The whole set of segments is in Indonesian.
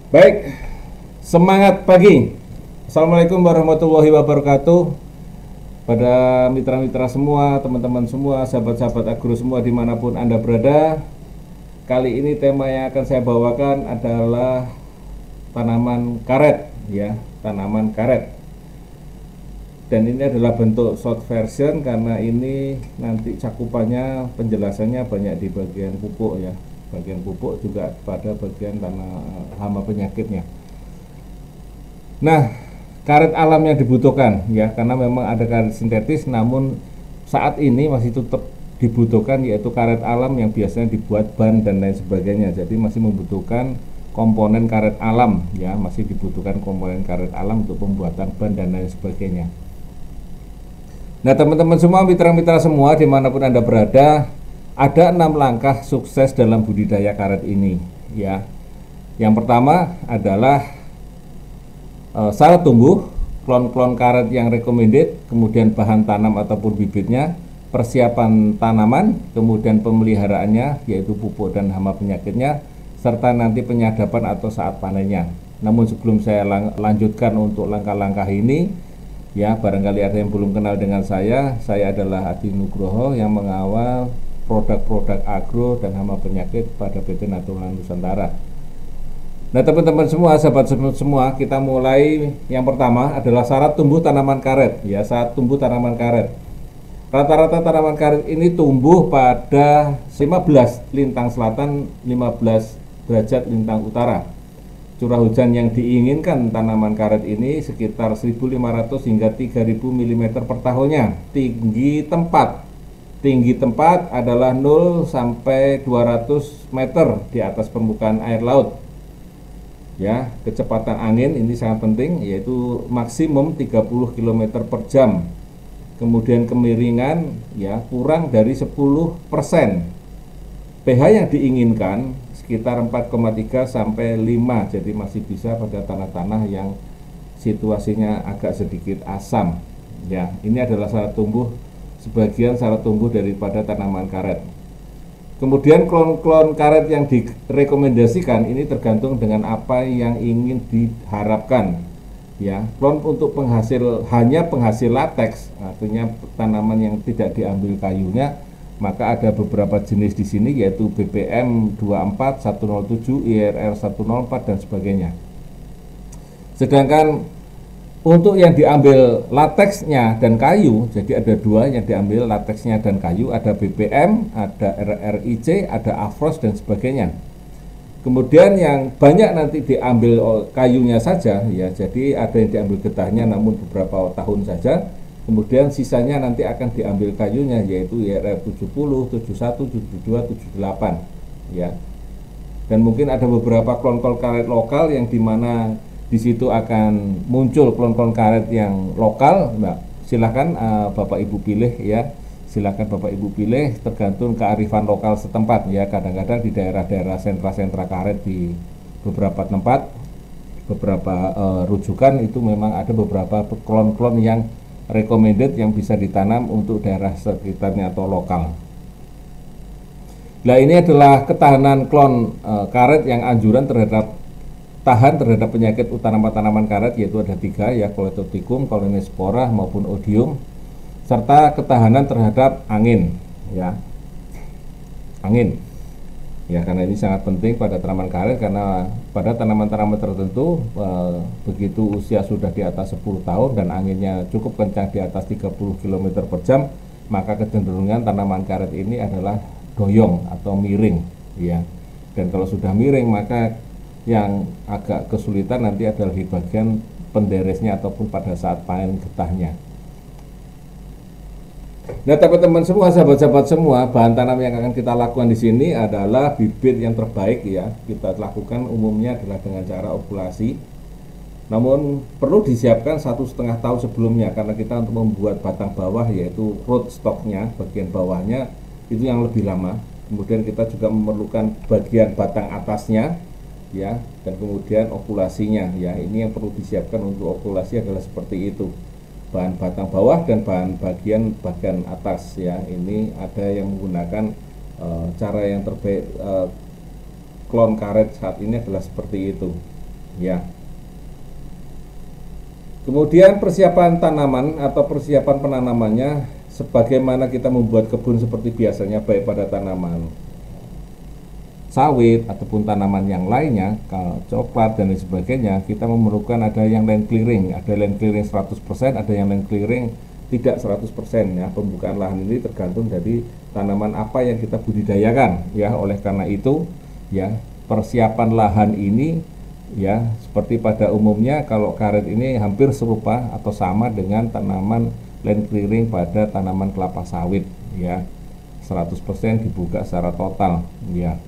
Baik, semangat pagi. Assalamualaikum warahmatullahi wabarakatuh. Pada mitra-mitra semua, teman-teman semua, sahabat-sahabat agro semua dimanapun Anda berada. Kali ini tema yang akan saya bawakan adalah tanaman karet, ya, tanaman karet. Dan ini adalah bentuk short version karena ini nanti cakupannya, penjelasannya banyak di bagian pupuk, ya. Bagian pupuk juga pada bagian tanah hama penyakitnya. Nah, karet alam yang dibutuhkan, ya, karena memang ada karet sintetis, namun saat ini masih tetap dibutuhkan yaitu karet alam yang biasanya dibuat ban dan lain sebagainya. Jadi masih membutuhkan komponen karet alam, ya, masih dibutuhkan komponen karet alam untuk pembuatan ban dan lain sebagainya. Nah, teman-teman semua, mitra-mitra semua dimanapun Anda berada, ada 6 langkah sukses dalam budidaya karet ini, ya. Yang pertama adalah syarat tumbuh, klon-klon karet yang recommended, kemudian bahan tanam ataupun bibitnya, persiapan tanaman, kemudian pemeliharaannya yaitu pupuk dan hama penyakitnya, serta nanti penyadapan atau saat panennya. Namun sebelum saya lanjutkan untuk langkah-langkah ini, ya, barangkali ada yang belum kenal dengan saya adalah Adi Nugroho yang mengawal produk-produk agro dan hama penyakit pada PT Natural Nusantara. Nah, teman-teman semua, sahabat semua, kita mulai. Yang pertama adalah syarat tumbuh tanaman karet, ya, syarat tumbuh tanaman karet. Rata-rata tanaman karet ini tumbuh pada 15 lintang selatan, 15 derajat lintang utara. Curah hujan yang diinginkan tanaman karet ini sekitar 1.500 hingga 3.000 mm per tahunnya. Tinggi tempat adalah 0 sampai 200 meter di atas permukaan air laut. Ya, kecepatan angin ini sangat penting, yaitu maksimum 30 km per jam. Kemudian kemiringan, ya, kurang dari 10%. pH yang diinginkan sekitar 4,3 sampai 5. Jadi masih bisa pada tanah-tanah yang situasinya agak sedikit asam. Ya, ini adalah sebagian syarat tumbuh daripada tanaman karet. Kemudian klon-klon karet yang direkomendasikan ini tergantung dengan apa yang ingin diharapkan, ya. Klon untuk hanya penghasil lateks, artinya tanaman yang tidak diambil kayunya, maka ada beberapa jenis di sini yaitu BPM 24, 107, IRR 104 dan sebagainya. Sedangkan untuk yang diambil lateksnya dan kayu, jadi ada 2 yang diambil lateksnya dan kayu, ada BPM, ada RRIC, ada Afros dan sebagainya. Kemudian yang banyak nanti diambil kayunya saja, ya, jadi ada yang diambil getahnya namun beberapa tahun saja. Kemudian sisanya nanti akan diambil kayunya yaitu IRR 70, 71, 72, 78, ya. Dan mungkin ada beberapa klon-klon karet lokal yang dimana di situ akan muncul klon-klon karet yang lokal. Nah, silahkan Bapak Ibu pilih, ya. Silahkan Bapak Ibu pilih, tergantung kearifan lokal setempat, ya. Kadang-kadang di daerah-daerah sentra-sentra karet di beberapa tempat, beberapa rujukan itu memang ada beberapa klon-klon yang recommended yang bisa ditanam untuk daerah sekitarnya atau lokal. Nah, ini adalah ketahanan klon karet yang anjuran tahan terhadap penyakit tanaman karet, yaitu ada 3, ya, Colletotrichum, Collinispora maupun Odium, serta ketahanan terhadap angin, ya. Angin, ya, karena ini sangat penting pada tanaman karet, karena pada tanaman-tanaman tertentu begitu usia sudah di atas 10 tahun dan anginnya cukup kencang di atas 30 km per jam, maka kecenderungan tanaman karet ini adalah doyong atau miring, ya. Dan kalau sudah miring, maka yang agak kesulitan nanti adalah di bagian penderesnya ataupun pada saat panen getahnya. Nah, teman-teman semua, sahabat-sahabat semua, bahan tanam yang akan kita lakukan di sini adalah bibit yang terbaik, ya. Kita lakukan umumnya adalah dengan cara okulasi. Namun perlu disiapkan 1,5 tahun sebelumnya, karena kita untuk membuat batang bawah yaitu root stocknya, bagian bawahnya itu yang lebih lama. Kemudian kita juga memerlukan bagian batang atasnya ya, dan kemudian okulasinya ya. Ini yang perlu disiapkan untuk okulasi adalah seperti itu, bahan batang bawah dan bahan bagian atas ya. Ini ada yang menggunakan cara yang terbaik klon karet saat ini adalah seperti itu ya. Kemudian persiapan tanaman atau persiapan penanamannya, sebagaimana kita membuat kebun seperti biasanya, baik pada tanaman sawit ataupun tanaman yang lainnya, coklat dan lain sebagainya, kita memerlukan ada yang land clearing, ada land clearing 100%, ada yang land clearing tidak 100% ya. Pembukaan lahan ini tergantung dari tanaman apa yang kita budidayakan ya. Oleh karena itu ya, persiapan lahan ini ya, seperti pada umumnya kalau karet ini hampir serupa atau sama dengan tanaman land clearing pada tanaman kelapa sawit ya, 100% dibuka secara total ya.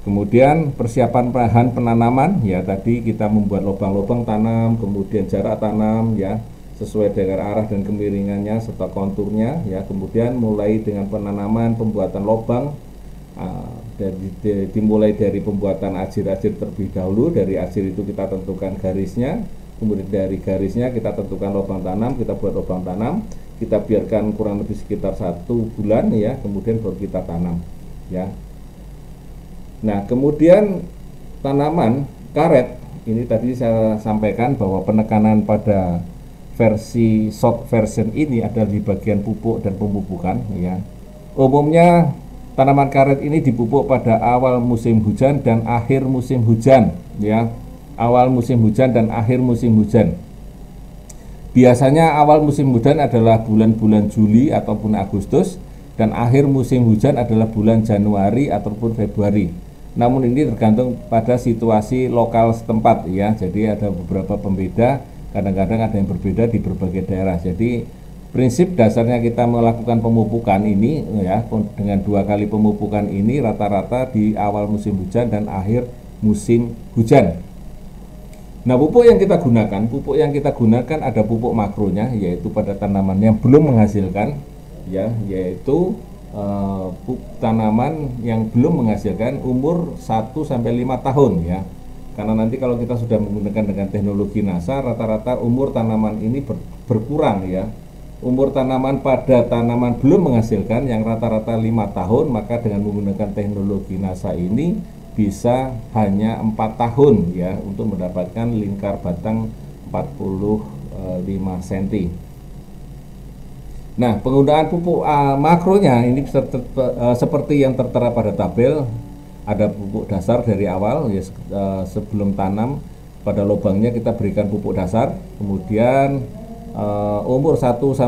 Kemudian persiapan bahan penanaman ya, tadi kita membuat lubang-lubang tanam, kemudian jarak tanam ya sesuai dengan arah dan kemiringannya serta konturnya ya. Kemudian mulai dengan penanaman, pembuatan lubang, dimulai dari pembuatan ajir-ajir terlebih dahulu. Dari ajir itu kita tentukan garisnya, kemudian dari garisnya kita tentukan lubang tanam, kita buat lubang tanam, kita biarkan kurang lebih sekitar 1 bulan ya, kemudian baru kita tanam ya. Nah, kemudian tanaman karet ini tadi saya sampaikan bahwa penekanan pada versi short version ini adalah di bagian pupuk dan pemupukan ya. Umumnya tanaman karet ini dipupuk pada awal musim hujan dan akhir musim hujan ya. Awal musim hujan dan akhir musim hujan. Biasanya awal musim hujan adalah bulan-bulan Juli ataupun Agustus, dan akhir musim hujan adalah bulan Januari ataupun Februari. Namun ini tergantung pada situasi lokal setempat ya. Jadi ada beberapa pembeda, kadang-kadang ada yang berbeda di berbagai daerah. Jadi prinsip dasarnya kita melakukan pemupukan ini ya, dengan 2 kali pemupukan ini rata-rata di awal musim hujan dan akhir musim hujan. Nah, pupuk yang kita gunakan ada pupuk makronya, yaitu pada tanaman yang belum menghasilkan ya, yaitu tanaman yang belum menghasilkan umur 1-5 tahun ya. Karena nanti kalau kita sudah menggunakan dengan teknologi NASA, rata-rata umur tanaman ini berkurang ya. Umur tanaman pada tanaman belum menghasilkan yang rata-rata 5 tahun, maka dengan menggunakan teknologi NASA ini bisa hanya 4 tahun ya, untuk mendapatkan lingkar batang 45 cm. Nah, penggunaan pupuk makronya ini seperti yang tertera pada tabel. Ada pupuk dasar dari awal ya, sebelum tanam pada lubangnya kita berikan pupuk dasar. Kemudian umur 1-5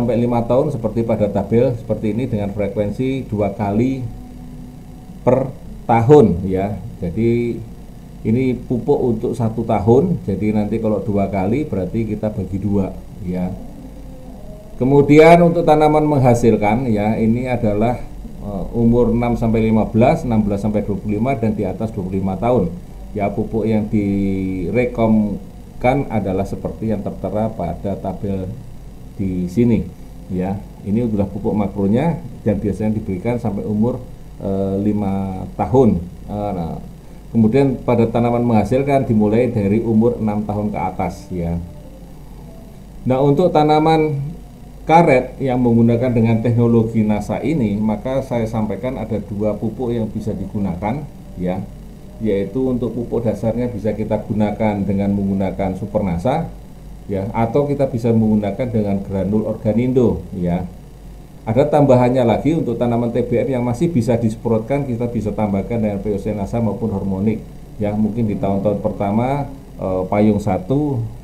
tahun seperti pada tabel seperti ini dengan frekuensi 2 kali per tahun ya. Jadi ini pupuk untuk 1 tahun. Jadi nanti kalau 2 kali berarti kita bagi 2 ya. Kemudian untuk tanaman menghasilkan ya, ini adalah umur 6-15, 16-25 dan di atas 25 tahun. Ya, pupuk yang direkomkan adalah seperti yang tertera pada tabel di sini ya. Ini adalah pupuk makronya dan biasanya diberikan sampai umur 5 tahun. Nah, kemudian pada tanaman menghasilkan dimulai dari umur 6 tahun ke atas ya. Nah, untuk tanaman karet yang menggunakan dengan teknologi NASA ini, maka saya sampaikan ada 2 pupuk yang bisa digunakan ya, yaitu untuk pupuk dasarnya bisa kita gunakan dengan menggunakan Super NASA ya, atau kita bisa menggunakan dengan granul organindo ya. Ada tambahannya lagi untuk tanaman TBM yang masih bisa disemprotkan, kita bisa tambahkan dengan POC NASA maupun hormonik ya. Mungkin di tahun-tahun pertama payung 1,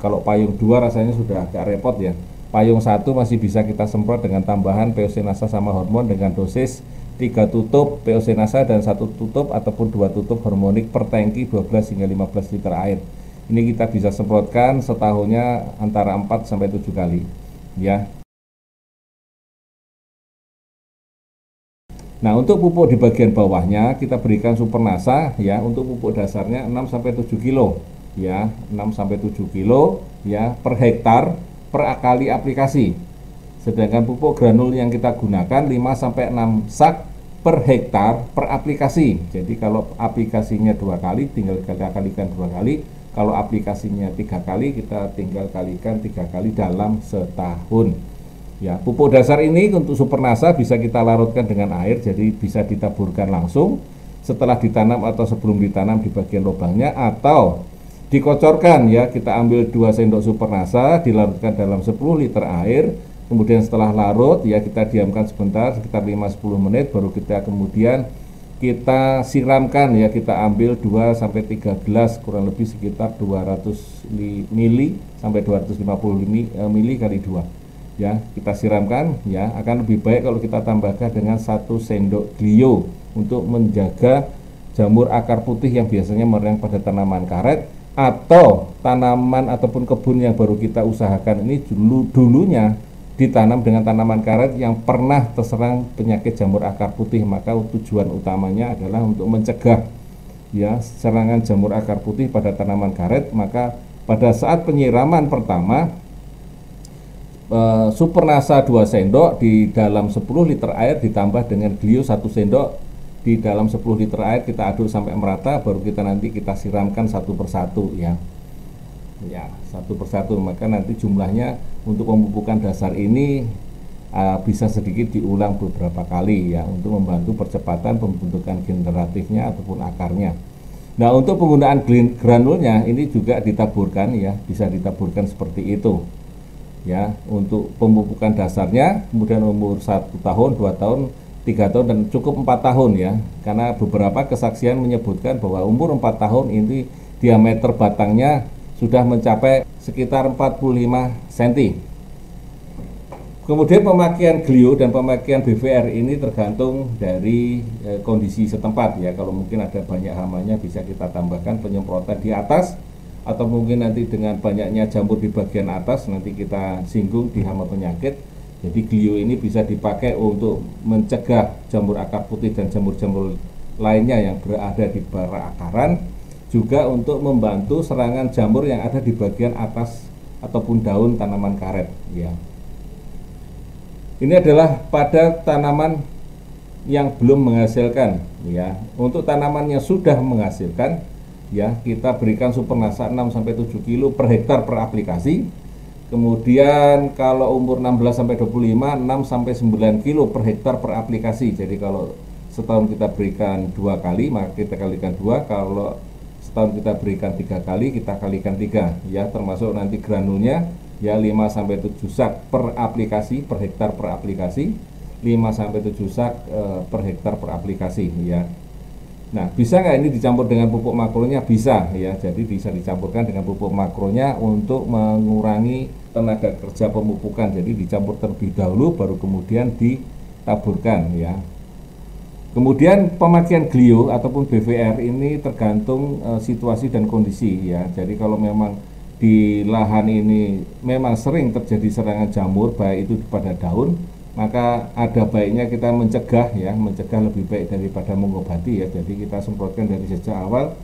kalau payung 2 rasanya sudah agak repot ya. Payung 1 masih bisa kita semprot dengan tambahan POC NASA sama hormon dengan dosis 3 tutup POC NASA dan 1 tutup ataupun 2 tutup hormonik per tangki 12 hingga 15 liter air. Ini kita bisa semprotkan setahunnya antara 4-7 kali ya. Nah, untuk pupuk di bagian bawahnya kita berikan Super NASA ya, untuk pupuk dasarnya 6-7 kilo ya, 6 sampai 7 kilo ya per hektar per kali aplikasi. Sedangkan pupuk granul yang kita gunakan 5 sampai 6 sak per hektar per aplikasi. Jadi kalau aplikasinya 2 kali tinggal kita kalikan 2 kali, kalau aplikasinya 3 kali kita tinggal kalikan 3 kali dalam setahun. Ya, pupuk dasar ini untuk Supernasa bisa kita larutkan dengan air, jadi bisa ditaburkan langsung setelah ditanam atau sebelum ditanam di bagian lubangnya, atau dikocorkan ya, kita ambil 2 sendok Supernasa dilarutkan dalam 10 liter air, kemudian setelah larut ya kita diamkan sebentar sekitar 5-10 menit, baru kita kemudian kita siramkan ya, kita ambil 2 sampai 3 gelas, kurang lebih sekitar 200 mili sampai 250 mili kali 2 ya, kita siramkan ya. Akan lebih baik kalau kita tambahkan dengan 1 sendok glio untuk menjaga jamur akar putih yang biasanya menyerang pada tanaman karet atau tanaman ataupun kebun yang baru kita usahakan ini dulunya ditanam dengan tanaman karet yang pernah terserang penyakit jamur akar putih. Maka tujuan utamanya adalah untuk mencegah ya serangan jamur akar putih pada tanaman karet. Maka pada saat penyiraman pertama, Supernasa 2 sendok di dalam 10 liter air ditambah dengan glio 1 sendok di dalam 10 liter air, kita aduk sampai merata, baru kita nanti kita siramkan satu persatu ya, satu persatu. Maka nanti jumlahnya untuk pemupukan dasar ini bisa sedikit diulang beberapa kali ya, untuk membantu percepatan pembentukan generatifnya ataupun akarnya. Nah, untuk penggunaan granulnya ini juga ditaburkan ya, bisa ditaburkan seperti itu ya, untuk pemupukan dasarnya. Kemudian umur 1 tahun, 2 tahun, 3 tahun, dan cukup 4 tahun ya, karena beberapa kesaksian menyebutkan bahwa umur 4 tahun ini diameter batangnya sudah mencapai sekitar 45 cm. Kemudian pemakaian glio dan pemakaian BVR ini tergantung dari kondisi setempat ya. Kalau mungkin ada banyak hamanya, bisa kita tambahkan penyemprotan di atas, atau mungkin nanti dengan banyaknya jamur di bagian atas nanti kita singgung di hama penyakit. Jadi glio ini bisa dipakai untuk mencegah jamur akar putih dan jamur-jamur lainnya yang berada di bara akaran, juga untuk membantu serangan jamur yang ada di bagian atas ataupun daun tanaman karet ya. Ini adalah pada tanaman yang belum menghasilkan ya. Untuk tanaman yang sudah menghasilkan ya, kita berikan Supernasa 6 sampai 7 kilo per hektar per aplikasi. Kemudian kalau umur 16 sampai 25, 6 sampai 9 kilo per hektar per aplikasi. Jadi kalau setahun kita berikan 2 kali, maka kita kalikan 2. Kalau setahun kita berikan 3 kali, kita kalikan 3 ya, termasuk nanti granulnya ya, 5 sampai 7 sak per aplikasi, per hektar per aplikasi, 5 sampai 7 sak per hektar per aplikasi ya. Nah, bisa nggak ini dicampur dengan pupuk makronya? Bisa ya, jadi bisa dicampurkan dengan pupuk makronya untuk mengurangi tenaga kerja pemupukan. Jadi dicampur terlebih dahulu baru kemudian ditaburkan ya. Kemudian pemakaian glio ataupun BVR ini tergantung situasi dan kondisi ya. Jadi kalau memang di lahan ini memang sering terjadi serangan jamur, baik itu pada daun, maka ada baiknya kita mencegah ya, mencegah lebih baik daripada mengobati ya. Jadi kita semprotkan dari sejak awal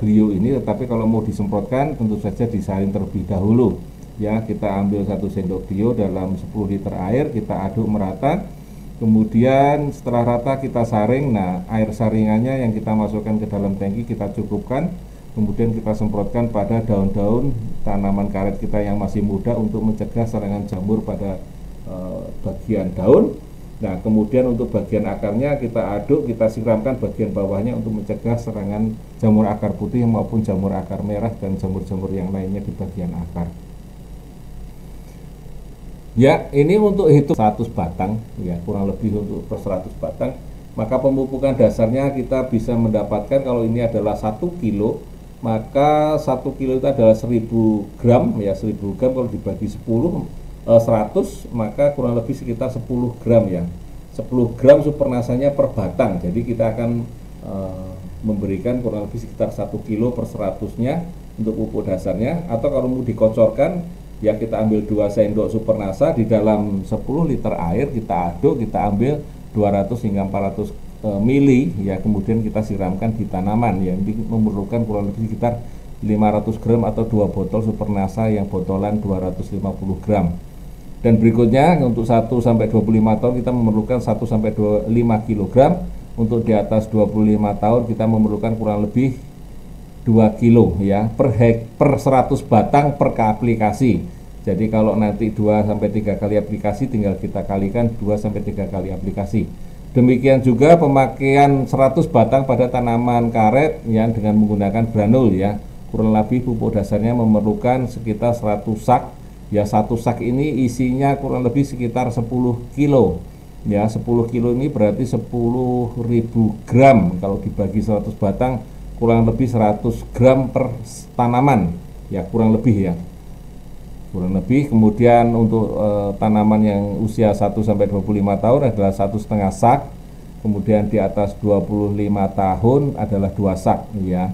glio ini. Tetapi kalau mau disemprotkan tentu saja disaring terlebih dahulu ya. Kita ambil 1 sendok glio dalam 10 liter air, kita aduk merata, kemudian setelah rata kita saring. Nah, air saringannya yang kita masukkan ke dalam tangki kita cukupkan, kemudian kita semprotkan pada daun-daun tanaman karet kita yang masih muda untuk mencegah serangan jamur pada bagian daun. Nah, kemudian untuk bagian akarnya kita aduk, kita siramkan bagian bawahnya untuk mencegah serangan jamur akar putih maupun jamur akar merah dan jamur-jamur yang lainnya di bagian akar. Ya, ini untuk hitung 100 batang ya, kurang lebih untuk per 100 batang. Maka pemupukan dasarnya kita bisa mendapatkan, kalau ini adalah 1 kilo, maka 1 kilo itu adalah 1000 gram ya, 1000 gram kalau dibagi 100, maka kurang lebih sekitar 10 gram ya, 10 gram Supernasanya per batang. Jadi kita akan memberikan kurang lebih sekitar 1 kilo per 100-nya untuk pupuk dasarnya. Atau kalau mau dikocorkan ya, kita ambil 2 sendok Supernasa di dalam 10 liter air, kita aduk, kita ambil 200 hingga 400 mili ya, kemudian kita siramkan di tanaman ya. Ini memerlukan kurang lebih sekitar 500 gram atau 2 botol Supernasa yang botolan 250 gram. Dan berikutnya untuk 1 sampai 25 tahun kita memerlukan 1 sampai 5 kg. Untuk di atas 25 tahun kita memerlukan kurang lebih 2 kilo ya per 100 batang per aplikasi. Jadi kalau nanti 2 sampai 3 kali aplikasi tinggal kita kalikan 2 sampai 3 kali aplikasi. Demikian juga pemakaian 100 batang pada tanaman karet yang dengan menggunakan granul ya. Kurang lebih pupuk dasarnya memerlukan sekitar 100 sak. Ya, satu sak ini isinya kurang lebih sekitar 10 kilo. Ya, 10 kilo ini berarti 10.000 gram. Kalau dibagi 100 batang kurang lebih 100 gram per tanaman. Ya, kurang lebih ya. Kurang lebih. Kemudian untuk tanaman yang usia 1 sampai 25 tahun adalah 1,5 sak. Kemudian di atas 25 tahun adalah 2 sak ya.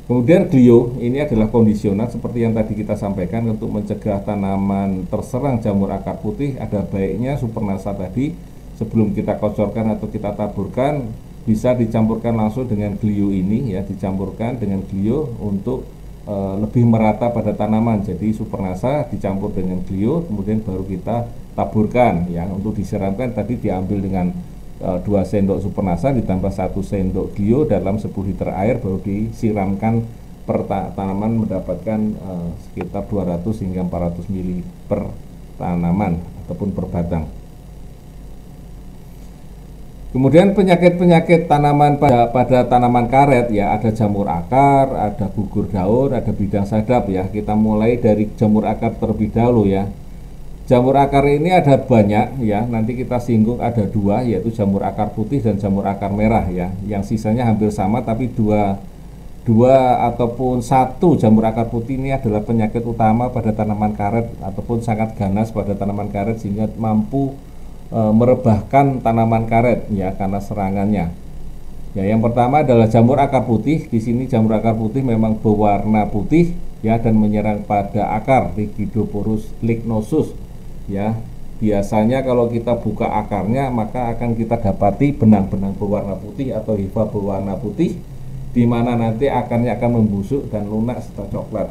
Kemudian Clio ini adalah kondisional seperti yang tadi kita sampaikan untuk mencegah tanaman terserang jamur akar putih. Ada baiknya Supernasa tadi sebelum kita kocorkan atau kita taburkan bisa dicampurkan langsung dengan Clio ini ya, dicampurkan dengan Clio untuk lebih merata pada tanaman. Jadi Supernasa dicampur dengan Clio kemudian baru kita taburkan ya. Untuk disiramkan tadi diambil dengan 2 sendok Supernasa ditambah 1 sendok Clio dalam 10 liter air baru disiramkan per tanaman mendapatkan sekitar 200 hingga 400 ml per tanaman ataupun per batang. Kemudian penyakit-penyakit tanaman pada tanaman karet ya, ada jamur akar, ada gugur daun, ada bidang sadap ya. Kita mulai dari jamur akar terlebih dahulu ya. Jamur akar ini ada banyak ya, nanti kita singgung ada 2 yaitu jamur akar putih dan jamur akar merah ya. Yang sisanya hampir sama tapi dua ataupun 1 jamur akar putih ini adalah penyakit utama pada tanaman karet ataupun sangat ganas pada tanaman karet sehingga mampu merebahkan tanaman karet ya karena serangannya. Ya, yang pertama adalah jamur akar putih. Di sini jamur akar putih memang berwarna putih ya dan menyerang pada akar Rigidoporus lignosus. Ya, biasanya kalau kita buka akarnya maka akan kita dapati benang-benang berwarna putih atau hifa berwarna putih, di mana nanti akarnya akan membusuk dan lunak serta coklat.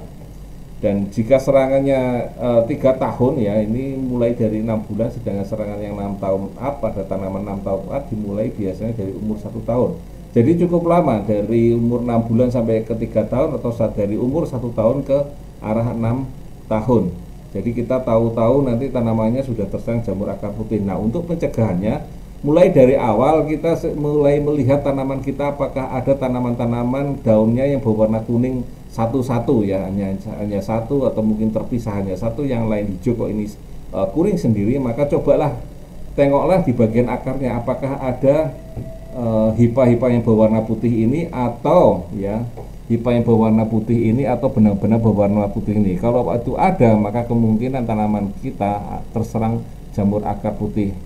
Dan jika serangannya 3 tahun ya, ini mulai dari 6 bulan, sedangkan serangan yang 6 tahun up pada tanaman 6 tahun up dimulai biasanya dari umur 1 tahun. Jadi cukup lama dari umur 6 bulan sampai ke 3 tahun atau dari umur 1 tahun ke arah 6 tahun. Jadi kita tahu-tahu nanti tanamannya sudah terserang jamur akar putih. Nah, untuk pencegahannya mulai dari awal kita mulai melihat tanaman kita apakah ada tanaman-tanaman daunnya yang berwarna kuning satu-satu ya, hanya satu atau mungkin terpisah hanya satu, yang lain hijau kok ini kuning sendiri, maka cobalah tengoklah di bagian akarnya apakah ada hifa-hifa yang berwarna putih ini atau ya hifa yang berwarna putih ini atau benang-benang berwarna putih ini. Kalau itu ada maka kemungkinan tanaman kita terserang jamur akar putih.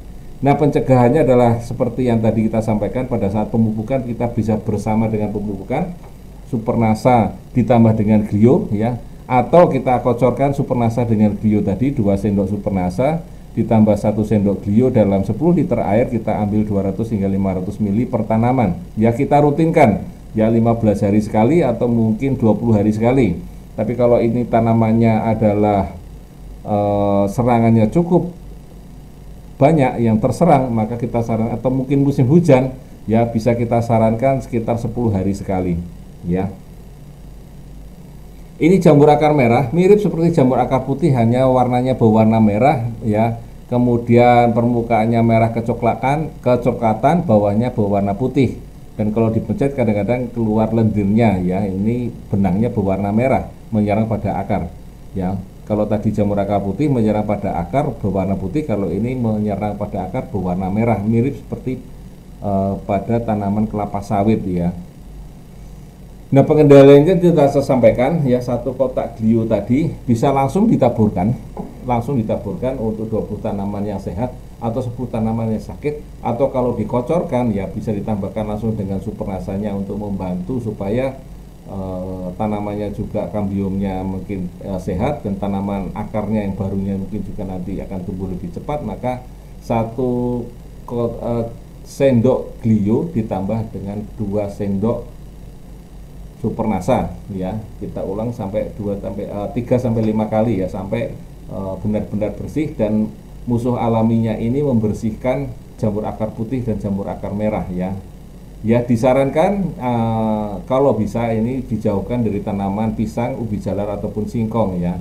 Nah, pencegahannya adalah seperti yang tadi kita sampaikan, pada saat pemupukan kita bisa bersama dengan pemupukan Supernasa ditambah dengan Clio ya, atau kita kocorkan Supernasa dengan Clio tadi 2 sendok Supernasa ditambah 1 sendok Clio dalam 10 liter air, kita ambil 200 hingga 500 ml per tanaman. Ya, kita rutinkan ya 15 hari sekali atau mungkin 20 hari sekali. Tapi kalau ini tanamannya adalah serangannya cukup banyak yang terserang, maka kita sarankan, atau mungkin musim hujan ya bisa kita sarankan sekitar 10 hari sekali ya. Ini jamur akar merah mirip seperti jamur akar putih, hanya warnanya berwarna merah ya. Kemudian permukaannya merah kecoklatan, bawahnya berwarna putih. Dan kalau dipencet kadang-kadang keluar lendirnya ya, ini benangnya berwarna merah menyerang pada akar ya. Kalau tadi jamur akar putih menyerang pada akar berwarna putih, kalau ini menyerang pada akar berwarna merah, mirip seperti pada tanaman kelapa sawit ya. Nah, pengendaliannya kita sampaikan ya, 1 kotak Clio tadi bisa langsung ditaburkan untuk 20 tanaman yang sehat atau 10 tanaman yang sakit, atau kalau dikocorkan ya bisa ditambahkan langsung dengan Supernasanya untuk membantu supaya tanamannya juga kambiumnya mungkin sehat dan tanaman akarnya yang barunya mungkin juga nanti akan tumbuh lebih cepat. Maka 1 sendok Clio ditambah dengan 2 sendok Supernasa ya. Kita ulang sampai 3 sampai 5 kali ya, sampai benar-benar bersih dan musuh alaminya ini membersihkan jamur akar putih dan jamur akar merah ya. Ya disarankan kalau bisa ini dijauhkan dari tanaman pisang, ubi jalar ataupun singkong ya.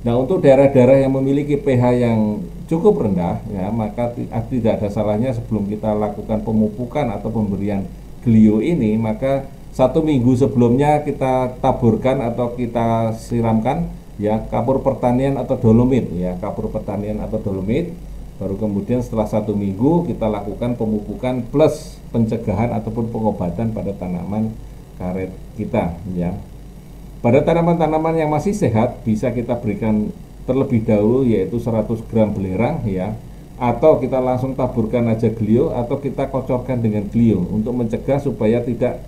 Nah, untuk daerah-daerah yang memiliki pH yang cukup rendah ya, maka tidak ada salahnya sebelum kita lakukan pemupukan atau pemberian glio ini, maka 1 minggu sebelumnya kita taburkan atau kita siramkan ya kapur pertanian atau dolomit ya, kapur pertanian atau dolomit. Baru kemudian setelah 1 minggu kita lakukan pemupukan plus pencegahan ataupun pengobatan pada tanaman karet kita ya. Pada tanaman-tanaman yang masih sehat bisa kita berikan terlebih dahulu yaitu 100 gram belerang ya, atau kita langsung taburkan aja glio atau kita kocorkan dengan glio untuk mencegah supaya tidak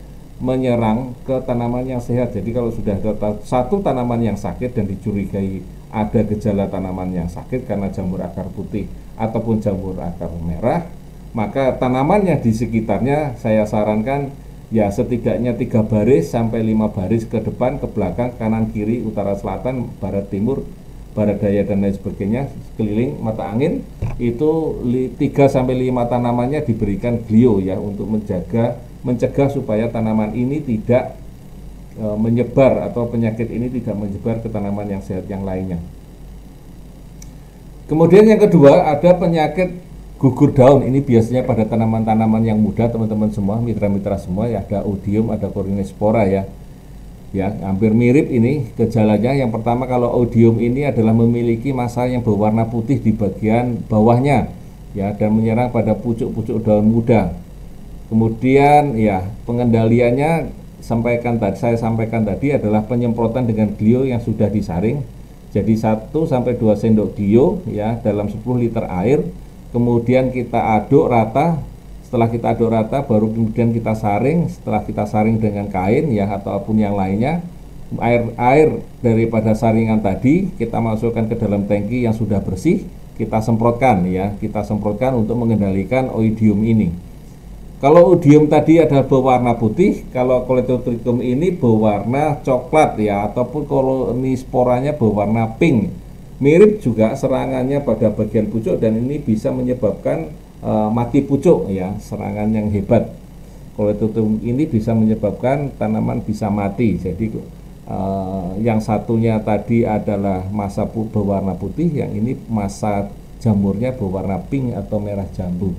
menyerang ke tanaman yang sehat. Jadi kalau sudah ada satu tanaman yang sakit dan dicurigai ada gejala tanaman yang sakit karena jamur akar putih ataupun jamur akar merah, maka tanaman yang di sekitarnya saya sarankan ya setidaknya 3 baris sampai 5 baris ke depan, ke belakang, kanan, kiri, utara, selatan, barat, timur, barat daya dan lain sebagainya, sekeliling mata angin itu 3 sampai 5 tanamannya diberikan glio ya, untuk mencegah supaya tanaman ini tidak menyebar atau penyakit ini tidak menyebar ke tanaman yang sehat yang lainnya. Kemudian yang kedua ada penyakit gugur daun. Ini biasanya pada tanaman-tanaman yang muda, teman-teman semua, mitra-mitra semua ya, ada Odium, ada Corynespora ya. Ya, hampir mirip ini gejalanya. Yang pertama, kalau Odium ini adalah memiliki massa yang berwarna putih di bagian bawahnya ya, dan menyerang pada pucuk-pucuk daun muda. Kemudian ya, pengendaliannya saya sampaikan tadi adalah penyemprotan dengan glio yang sudah disaring. Jadi 1 sampai 2 sendok glio ya dalam 10 liter air. Kemudian kita aduk rata. Setelah kita aduk rata baru kemudian kita saring. Setelah kita saring dengan kain ya ataupun yang lainnya, air daripada saringan tadi kita masukkan ke dalam tangki yang sudah bersih, kita semprotkan ya, kita semprotkan untuk mengendalikan Oidium ini. Kalau Odium tadi adalah berwarna putih, kalau Coledotrichum ini berwarna coklat ya, ataupun Coronisporanya berwarna pink. Mirip juga serangannya pada bagian pucuk dan ini bisa menyebabkan mati pucuk ya, serangan yang hebat. Coledotrichum ini bisa menyebabkan tanaman bisa mati. Jadi yang satunya tadi adalah massa berwarna putih, yang ini massa jamurnya berwarna pink atau merah jambu.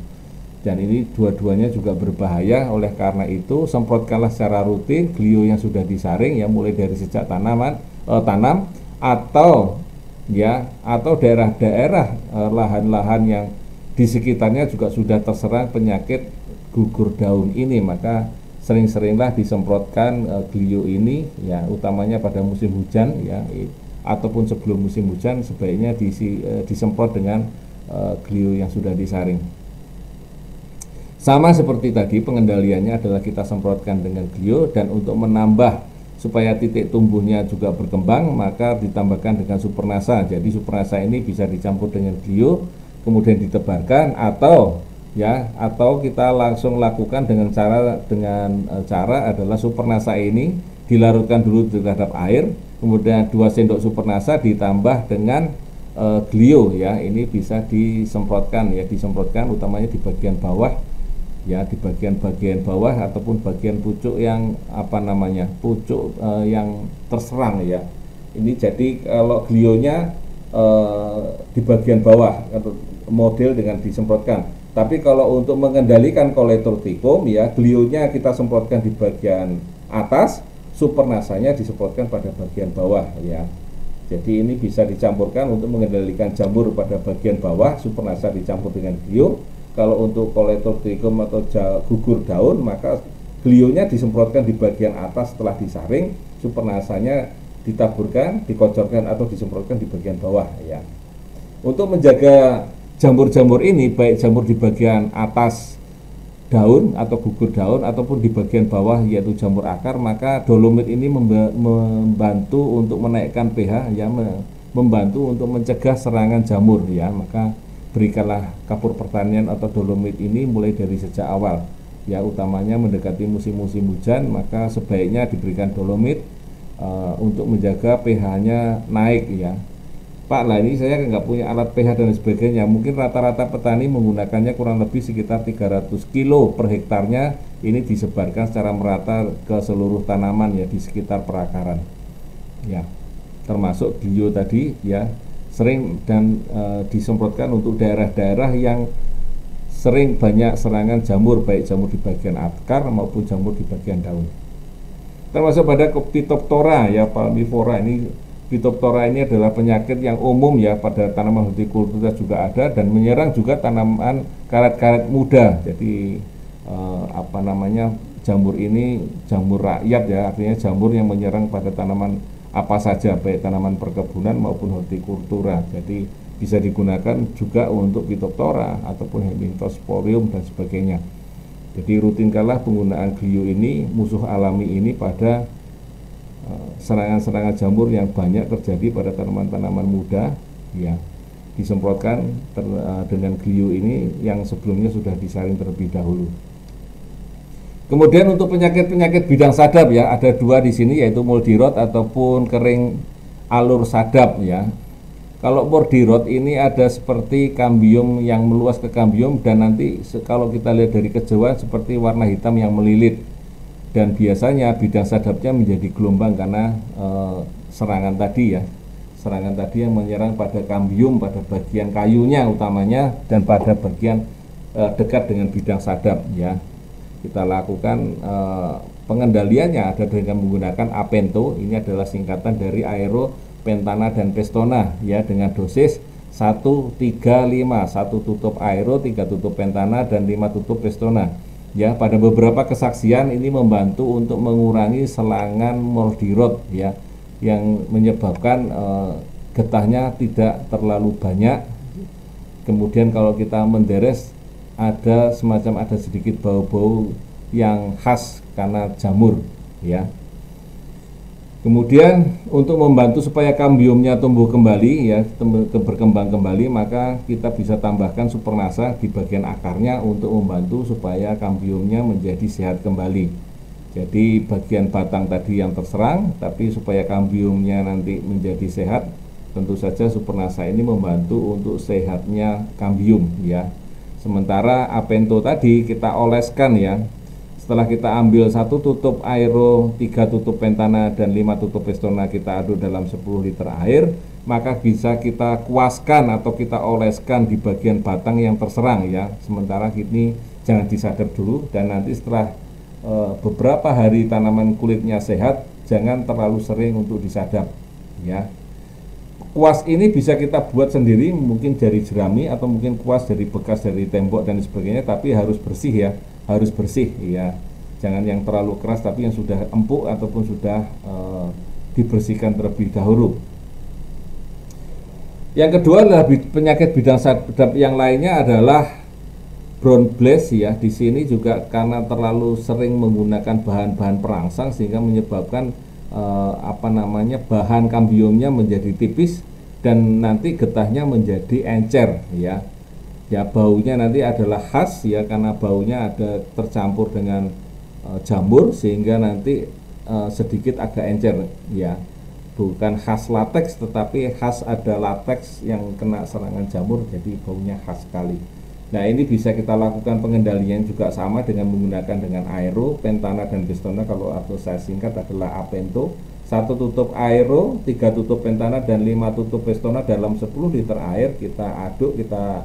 Dan ini dua-duanya juga berbahaya. Oleh karena itu semprotkanlah secara rutin glio yang sudah disaring ya, mulai dari sejak tanam atau daerah-daerah lahan-lahan yang di sekitarnya juga sudah terserang penyakit gugur daun ini, maka sering-seringlah disemprotkan glio ini ya, utamanya pada musim hujan ya, ataupun sebelum musim hujan sebaiknya disemprot dengan glio yang sudah disaring. Sama seperti tadi, pengendaliannya adalah kita semprotkan dengan glio, dan untuk menambah supaya titik tumbuhnya juga berkembang maka ditambahkan dengan Supernasa. Jadi Supernasa ini bisa dicampur dengan glio kemudian ditebarkan, atau kita langsung lakukan dengan cara adalah Supernasa ini dilarutkan dulu terhadap air, kemudian 2 sendok Supernasa ditambah dengan glio ya, ini bisa disemprotkan utamanya di bagian bawah ya, di bagian bawah ataupun bagian pucuk yang pucuk yang terserang ya. Ini jadi kalau glionya di bagian bawah atau model dengan disemprotkan. Tapi kalau untuk mengendalikan Coledotrichum ya, glionya kita semprotkan di bagian atas, Supernasanya disemprotkan pada bagian bawah ya. Jadi ini bisa dicampurkan untuk mengendalikan jamur pada bagian bawah, Supernasa dicampur dengan glio. Kalau untuk Coledotrichum atau gugur daun, maka glionya disemprotkan di bagian atas setelah disaring, Supernasanya ditaburkan, dikocorkan atau disemprotkan di bagian bawah ya. Untuk menjaga jamur-jamur ini, baik jamur di bagian atas daun atau gugur daun ataupun di bagian bawah yaitu jamur akar, maka dolomit ini membantu untuk menaikkan pH ya, membantu untuk mencegah serangan jamur ya. Maka berikanlah kapur pertanian atau dolomit ini mulai dari sejak awal ya utamanya mendekati musim-musim hujan, maka sebaiknya diberikan dolomit untuk menjaga pH-nya naik ya. Pak, lah ini saya nggak punya alat pH dan sebagainya. Mungkin rata-rata petani menggunakannya kurang lebih sekitar 300 kilo per hektarnya. Ini disebarkan secara merata ke seluruh tanaman ya di sekitar perakaran. Ya, termasuk bio tadi ya, sering dan disemprotkan untuk daerah-daerah yang sering banyak serangan jamur, baik jamur di bagian akar maupun jamur di bagian daun. Termasuk pada Phytophthora ya, palmivora ini. Phytophthora ini adalah penyakit yang umum ya pada tanaman hortikultura juga ada, dan menyerang juga tanaman karet-karet muda. Jadi jamur ini jamur rakyat ya, artinya jamur yang menyerang pada tanaman apa saja, baik tanaman perkebunan maupun hortikultura. Jadi bisa digunakan juga untuk Phytophthora ataupun Heminthosporium dan sebagainya. Jadi rutinkanlah penggunaan Glio ini, musuh alami ini, pada serangan-serangan jamur yang banyak terjadi pada tanaman-tanaman muda ya. Disemprotkan dengan Glio ini yang sebelumnya sudah disaring terlebih dahulu. Kemudian untuk penyakit-penyakit bidang sadap ya, ada dua di sini, yaitu moldy rot ataupun kering alur sadap ya. Kalau moldy rot ini ada seperti kambium yang meluas ke kambium, dan nanti kalau kita lihat dari kejauhan seperti warna hitam yang melilit. Dan biasanya bidang sadapnya menjadi gelombang karena serangan tadi ya, serangan tadi yang menyerang pada kambium, pada bagian kayunya utamanya, dan pada bagian dekat dengan bidang sadap ya. Kita lakukan pengendaliannya ada dengan menggunakan Apento. Ini adalah singkatan dari Aero, Pentana, dan Pestona ya, dengan dosis 1-3-5, 1 tutup Aero, 3 tutup Pentana, dan 5 tutup Pestona. Ya, pada beberapa kesaksian ini membantu untuk mengurangi serangan moldy rot ya, yang menyebabkan getahnya tidak terlalu banyak. Kemudian kalau kita menderes ada sedikit bau-bau yang khas karena jamur ya. Kemudian untuk membantu supaya kambiumnya tumbuh kembali ya, berkembang kembali, maka kita bisa tambahkan Supernasa di bagian akarnya untuk membantu supaya kambiumnya menjadi sehat kembali. Jadi bagian batang tadi yang terserang, tapi supaya kambiumnya nanti menjadi sehat, tentu saja Supernasa ini membantu untuk sehatnya kambium ya. Sementara Apento tadi kita oleskan ya. Setelah kita ambil 1 tutup Aero, 3 tutup Pentana, dan 5 tutup Pestona, kita aduk dalam 10 liter air, maka bisa kita kuaskan atau kita oleskan di bagian batang yang terserang ya. Sementara ini jangan disadap dulu, dan nanti setelah beberapa hari tanaman kulitnya sehat, jangan terlalu sering untuk disadap ya. Kuas ini bisa kita buat sendiri, mungkin dari jerami atau mungkin kuas dari bekas dari tembok dan sebagainya, tapi harus bersih ya, harus bersih ya. Jangan yang terlalu keras, tapi yang sudah empuk ataupun sudah dibersihkan terlebih dahulu. Yang kedua adalah penyakit bidang sadap yang lainnya adalah brown blast ya. Di sini juga karena terlalu sering menggunakan bahan-bahan perangsang sehingga menyebabkan bahan kambiumnya menjadi tipis dan nanti getahnya menjadi encer ya. Ya, baunya nanti adalah khas ya, karena baunya ada tercampur dengan jamur sehingga nanti sedikit agak encer ya. Bukan khas lateks, tetapi khas ada lateks yang kena serangan jamur, jadi baunya khas sekali. Nah, ini bisa kita lakukan pengendalian juga sama dengan menggunakan dengan Aero, Pentana, dan Pestona. Kalau atau saya singkat adalah Apento. 1 tutup Aero, 3 tutup Pentana, dan 5 tutup Pestona dalam 10 liter air. Kita aduk, kita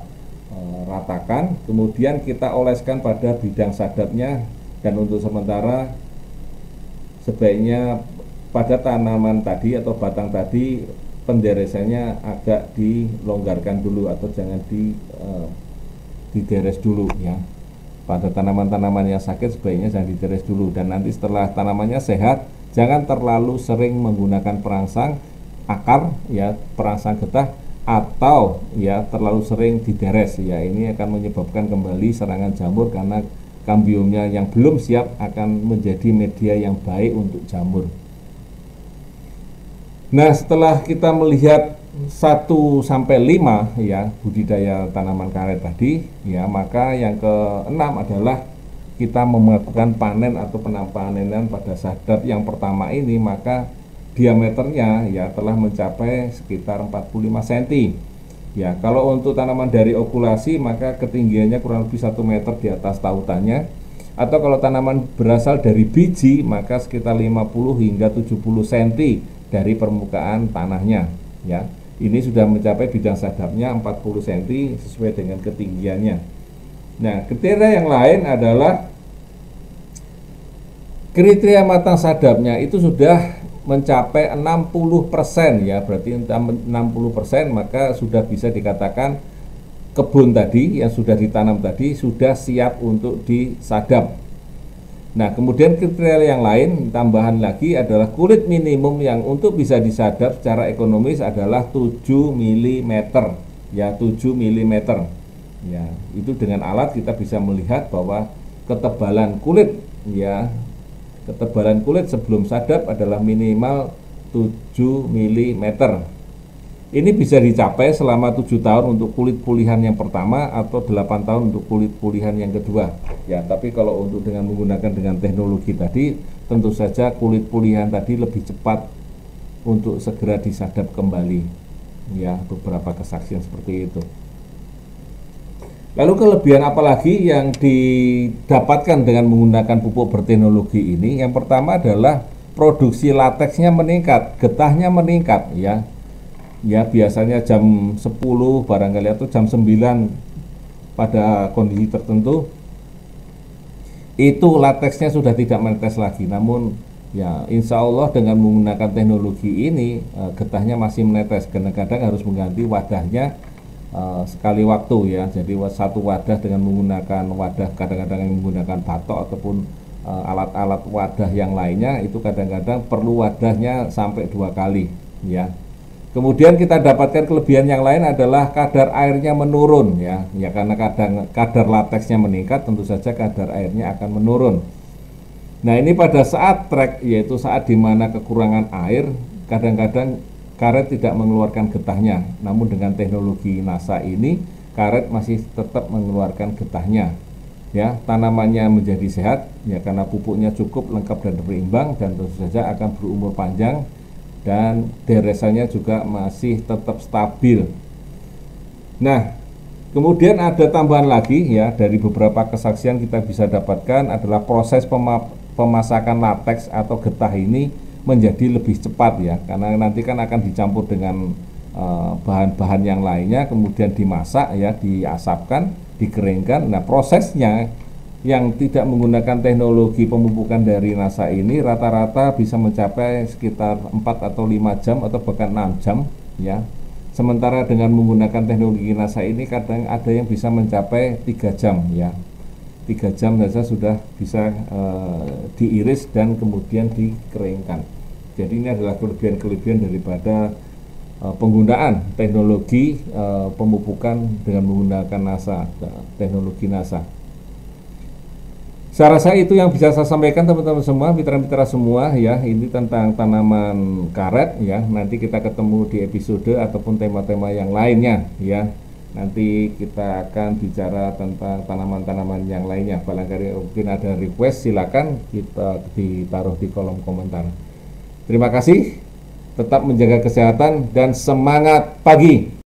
ratakan, kemudian kita oleskan pada bidang sadapnya. Dan untuk sementara sebaiknya pada tanaman tadi atau batang tadi penderesannya agak dilonggarkan dulu atau jangan dideres dulu ya. Pada tanaman-tanaman yang sakit sebaiknya jangan dideres dulu, dan nanti setelah tanamannya sehat jangan terlalu sering menggunakan perangsang akar ya, perangsang getah, atau ya terlalu sering dideres ya. Ini akan menyebabkan kembali serangan jamur karena kambiumnya yang belum siap akan menjadi media yang baik untuk jamur. Nah, setelah kita melihat 1-5 ya budidaya tanaman karet tadi ya, maka yang keenam adalah kita melakukan panen atau penampanenan pada sadap yang pertama ini, maka diameternya ya telah mencapai sekitar 45 cm. Ya, kalau untuk tanaman dari okulasi maka ketinggiannya kurang lebih 1 meter di atas tautannya. Atau kalau tanaman berasal dari biji maka sekitar 50 hingga 70 cm dari permukaan tanahnya. Ya, ini sudah mencapai bidang sadapnya 40 cm sesuai dengan ketinggiannya. Nah, kriteria yang lain adalah kriteria matang sadapnya itu sudah mencapai 60% ya, berarti 60% maka sudah bisa dikatakan kebun tadi yang sudah ditanam tadi sudah siap untuk disadap. Nah, kemudian kriteria yang lain tambahan lagi adalah kulit minimum yang untuk bisa disadap secara ekonomis adalah 7 mm ya, 7 mm ya. Itu dengan alat kita bisa melihat bahwa ketebalan kulit ya, ketebalan kulit sebelum sadap adalah minimal 7 mm. Ini bisa dicapai selama 7 tahun untuk kulit pulihan yang pertama atau 8 tahun untuk kulit pulihan yang kedua. Ya, tapi kalau untuk dengan menggunakan dengan teknologi tadi, tentu saja kulit pulihan tadi lebih cepat untuk segera disadap kembali. Ya, beberapa kesaksian seperti itu. Lalu kelebihan apa lagi yang didapatkan dengan menggunakan pupuk berteknologi ini? Yang pertama adalah produksi lateksnya meningkat, getahnya meningkat ya. Ya, biasanya jam 10 barangkali atau jam 9 pada kondisi tertentu itu lateksnya sudah tidak menetes lagi. Namun ya insya Allah dengan menggunakan teknologi ini getahnya masih menetes. Kadang-kadang harus mengganti wadahnya sekali waktu ya. Jadi satu wadah dengan menggunakan wadah, kadang-kadang yang menggunakan batok ataupun alat-alat wadah yang lainnya, itu kadang-kadang perlu wadahnya sampai 2 kali ya. Kemudian kita dapatkan kelebihan yang lain adalah kadar airnya menurun ya. Ya, karena kadar lateksnya meningkat, tentu saja kadar airnya akan menurun. Nah, ini pada saat trek, yaitu saat dimana kekurangan air, kadang-kadang karet tidak mengeluarkan getahnya. Namun dengan teknologi NASA ini, karet masih tetap mengeluarkan getahnya. Ya, tanamannya menjadi sehat ya karena pupuknya cukup, lengkap dan berimbang, dan tentu saja akan berumur panjang. Dan deresannya juga masih tetap stabil. Nah, kemudian ada tambahan lagi ya, dari beberapa kesaksian kita bisa dapatkan adalah proses pemasakan lateks atau getah ini menjadi lebih cepat ya, karena nanti kan akan dicampur dengan bahan-bahan yang lainnya, kemudian dimasak ya, diasapkan, dikeringkan. Nah, prosesnya yang tidak menggunakan teknologi pemupukan dari NASA ini rata-rata bisa mencapai sekitar 4 atau 5 jam atau bahkan 6 jam ya. Sementara dengan menggunakan teknologi NASA ini kadang ada yang bisa mencapai 3 jam ya. 3 jam saja sudah bisa diiris dan kemudian dikeringkan. Jadi ini adalah kelebihan-kelebihan daripada penggunaan teknologi pemupukan dengan menggunakan NASA, teknologi NASA. Saya rasa itu yang bisa saya sampaikan teman-teman semua, mitra-mitra semua ya. Ini tentang tanaman karet ya. Nanti kita ketemu di episode ataupun tema-tema yang lainnya ya. Nanti kita akan bicara tentang tanaman-tanaman yang lainnya. Barangkali mungkin ada request, silakan kita ditaruh di kolom komentar. Terima kasih. Tetap menjaga kesehatan dan semangat pagi.